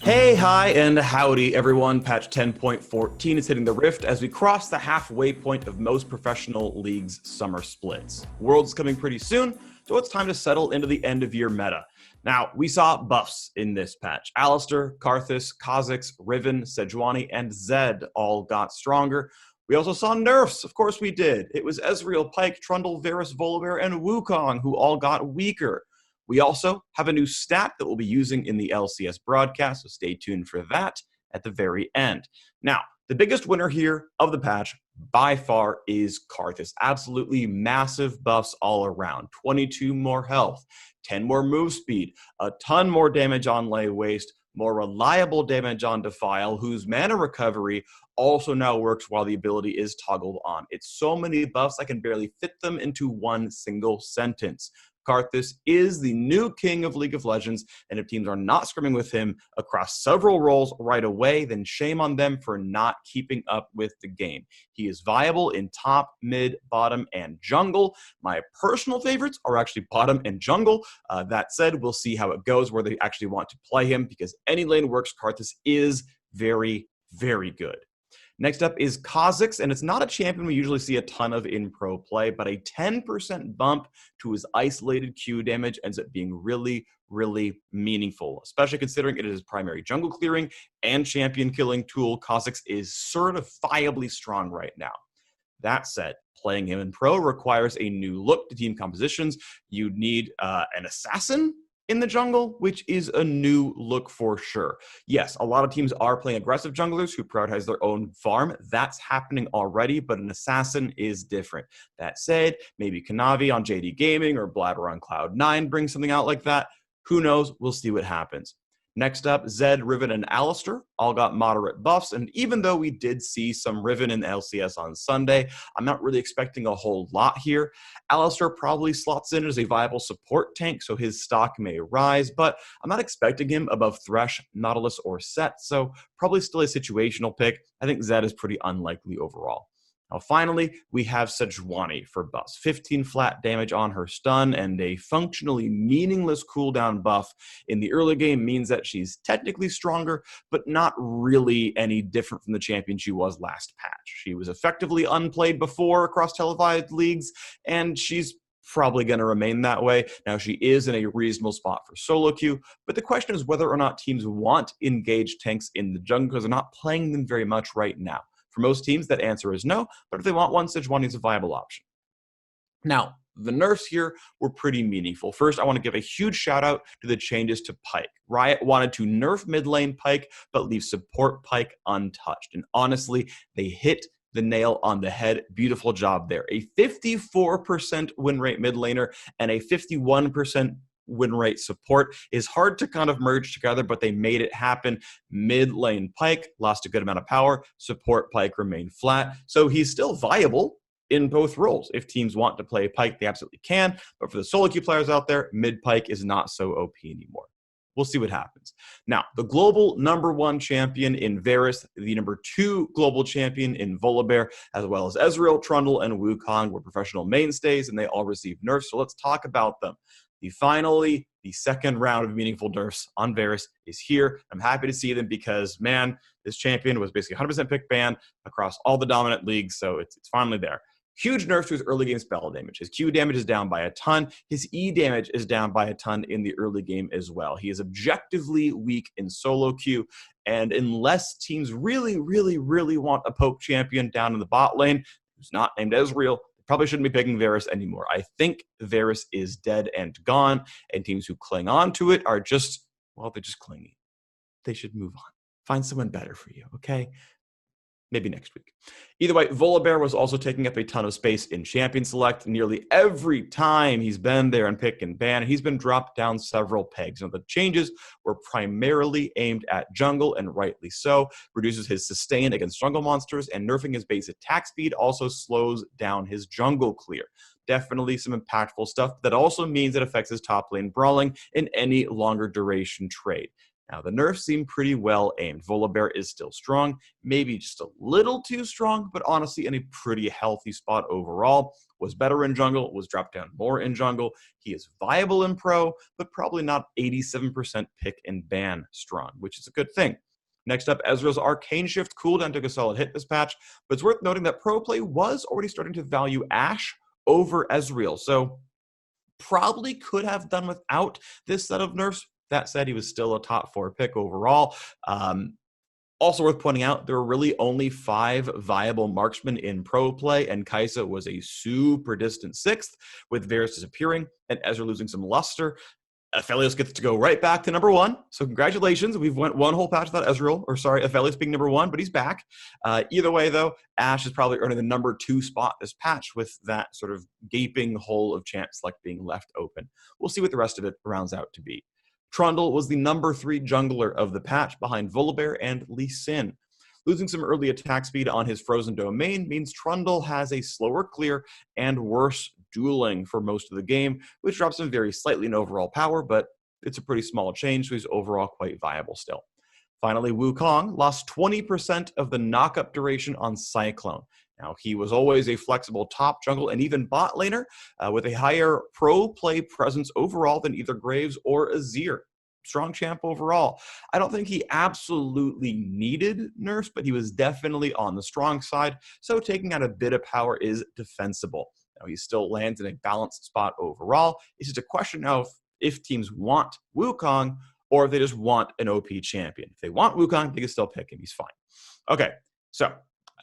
Hey, hi, and howdy, everyone. Patch 10.14 is hitting the rift as we cross the halfway point of most professional leagues' summer splits. World's coming pretty soon, so it's time to settle into the end-of-year meta. Now, we saw buffs in this patch. Alistar, Karthus, Kha'zix, Riven, Sejuani, and Zed all got stronger. We also saw nerfs, of course we did. It was Ezreal, Pyke, Trundle, Varus, Volibear, and Wukong who all got weaker. We also have a new stat that we'll be using in the LCS broadcast, so stay tuned for that at the very end. Now, the biggest winner here of the patch by far is Karthus. Absolutely massive buffs all around. 22 more health, 10 more move speed, a ton more damage on Lay Waste, more reliable damage on Defile, whose mana recovery also now works while the ability is toggled on. It's so many buffs I can barely fit them into one single sentence. Karthus is the new king of League of Legends, and if teams are not scrimming with him across several roles right away, then shame on them for not keeping up with the game. He is viable in top, mid, bottom, and jungle. My personal favorites are actually bottom and jungle. That said, we'll see how it goes where they actually want to play him, because any lane works. Karthus is very, very good. Next up is Kha'zix, and it's not a champion we usually see a ton of in pro play, but a 10% bump to his isolated Q damage ends up being really, really meaningful, especially considering it is his primary jungle clearing and champion killing tool. Kha'zix is certifiably strong right now. That said, playing him in pro requires a new look to team compositions. You need an assassin in the jungle, which is a new look for sure. Yes, a lot of teams are playing aggressive junglers who prioritize their own farm. That's happening already, but an assassin is different. That said, maybe Kanavi on JD Gaming or Blabber on Cloud9 brings something out like that. Who knows? We'll see what happens. Next up, Zed, Riven, and Alistar all got moderate buffs, and even though we did see some Riven in LCS on Sunday, I'm not really expecting a whole lot here. Alistar probably slots in as a viable support tank, so his stock may rise, but I'm not expecting him above Thresh, Nautilus, or Set, so probably still a situational pick. I think Zed is pretty unlikely overall. Now, finally, we have Sejuani for buffs. 15 flat damage on her stun and a functionally meaningless cooldown buff in the early game means that she's technically stronger, but not really any different from the champion she was last patch. She was effectively unplayed before across televised leagues, and she's probably going to remain that way. Now, she is in a reasonable spot for solo queue, but the question is whether or not teams want engaged tanks in the jungle because they're not playing them very much right now. For most teams, that answer is no, but if they want one, Sejuani is a viable option. Now, the nerfs here were pretty meaningful. First, I want to give a huge shout out to the changes to Pyke. Riot wanted to nerf mid lane Pyke, but leave support Pyke untouched. And honestly, they hit the nail on the head. Beautiful job there. A 54% win rate mid laner and a 51% win rate support is hard to kind of merge together, but they made it happen. Mid lane Pyke lost a good amount of power. Support Pyke remained flat. So he's still viable in both roles. If teams want to play Pyke, they absolutely can. But for the solo queue players out there, mid Pyke is not so OP anymore. We'll see what happens. Now, the global #1 champion in Varus, the #2 global champion in Volibear, as well as Ezreal, Trundle, and Wukong were professional mainstays, and they all received nerfs. So let's talk about them. Finally, the second round of meaningful nerfs on Varus is here. I'm happy to see them because, man, this champion was basically 100% pick ban across all the dominant leagues, so it's finally there. Huge nerf to his early game spell damage. His Q damage is down by a ton. His E damage is down by a ton in the early game as well. He is objectively weak in solo queue, and unless teams really, really, really want a poke champion down in the bot lane who's not named Ezreal, probably shouldn't be picking Varus anymore. I think Varus is dead and gone, and teams who cling on to it are just, well, they're just clingy. They should move on. Find someone better for you, okay? Maybe next week. Either way, Volibear was also taking up a ton of space in Champion Select. Nearly every time he's been there in pick and ban, he's been dropped down several pegs. Now, the changes were primarily aimed at jungle, and rightly so. Reduces his sustain against jungle monsters, and nerfing his base attack speed also slows down his jungle clear. Definitely some impactful stuff. That also means it affects his top lane brawling in any longer duration trade. Now, the nerfs seem pretty well aimed. Volibear is still strong, maybe just a little too strong, but honestly in a pretty healthy spot overall. Was better in jungle, was dropped down more in jungle. He is viable in pro, but probably not 87% pick and ban strong, which is a good thing. Next up, Ezreal's Arcane Shift cooldown took a solid hit this patch, but it's worth noting that pro play was already starting to value Ashe over Ezreal, so probably could have done without this set of nerfs. That said, he was still a top 4 pick overall. Also worth pointing out, there were really only 5 viable marksmen in pro play, and Kai'Sa was a super distant 6th, with Varus disappearing and Ezra losing some luster. Aphelios gets to go right back to number 1. So congratulations. We've went one whole patch without Aphelios being number 1, but he's back. Either way, though, Ashe is probably earning the number 2 spot this patch with that sort of gaping hole of chance like being left open. We'll see what the rest of it rounds out to be. Trundle was the number 3 jungler of the patch behind Volibear and Lee Sin. Losing some early attack speed on his frozen domain means Trundle has a slower clear and worse dueling for most of the game, which drops him very slightly in overall power, but it's a pretty small change, so he's overall quite viable still. Finally, Wukong lost 20% of the knockup duration on Cyclone. Now, he was always a flexible top jungle and even bot laner with a higher pro play presence overall than either Graves or Azir. Strong champ overall. I don't think he absolutely needed nerfs, but he was definitely on the strong side, so taking out a bit of power is defensible. Now, he still lands in a balanced spot overall. It's just a question now if teams want Wukong or if they just want an OP champion. If they want Wukong, they can still pick him. He's fine. Okay, so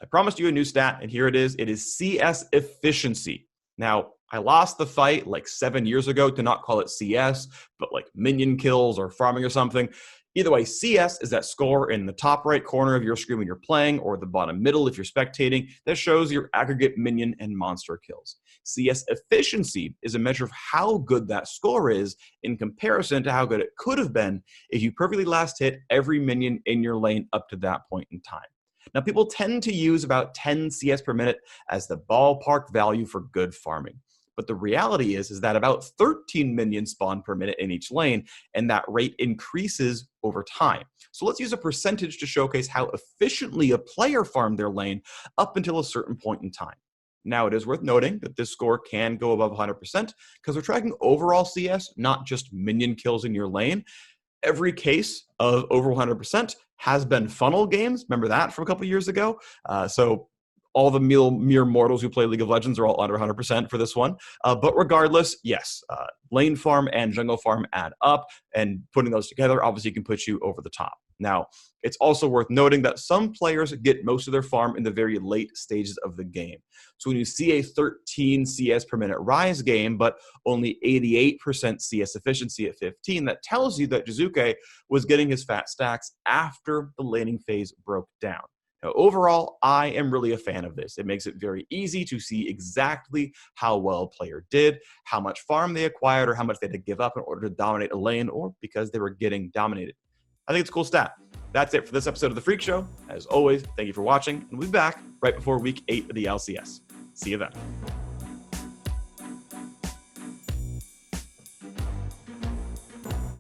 I promised you a new stat, and here it is. It is CS efficiency. Now, I lost the fight like 7 years ago to not call it CS, but like minion kills or farming or something. Either way, CS is that score in the top right corner of your screen when you're playing, or the bottom middle if you're spectating, that shows your aggregate minion and monster kills. CS efficiency is a measure of how good that score is in comparison to how good it could have been if you perfectly last hit every minion in your lane up to that point in time. Now, people tend to use about 10 CS per minute as the ballpark value for good farming. But the reality is that about 13 minions spawn per minute in each lane, and that rate increases over time. So let's use a percentage to showcase how efficiently a player farmed their lane up until a certain point in time. Now, it is worth noting that this score can go above 100% because we're tracking overall CS, not just minion kills in your lane. Every case of over 100% has been funnel games. Remember that from a couple years ago? So all the mere mortals who play League of Legends are all under 100% for this one. But regardless, yes, lane farm and jungle farm add up, and putting those together obviously can put you over the top. Now, it's also worth noting that some players get most of their farm in the very late stages of the game. So when you see a 13 CS per minute Rise game, but only 88% CS efficiency at 15, that tells you that Jizuke was getting his fat stacks after the laning phase broke down. Now, overall, I am really a fan of this. It makes it very easy to see exactly how well a player did, how much farm they acquired, or how much they had to give up in order to dominate a lane, or because they were getting dominated. I think it's a cool stat. That's it for this episode of The Phreak Show. As always, thank you for watching, and we'll be back right before Week 8 of the LCS. See you then.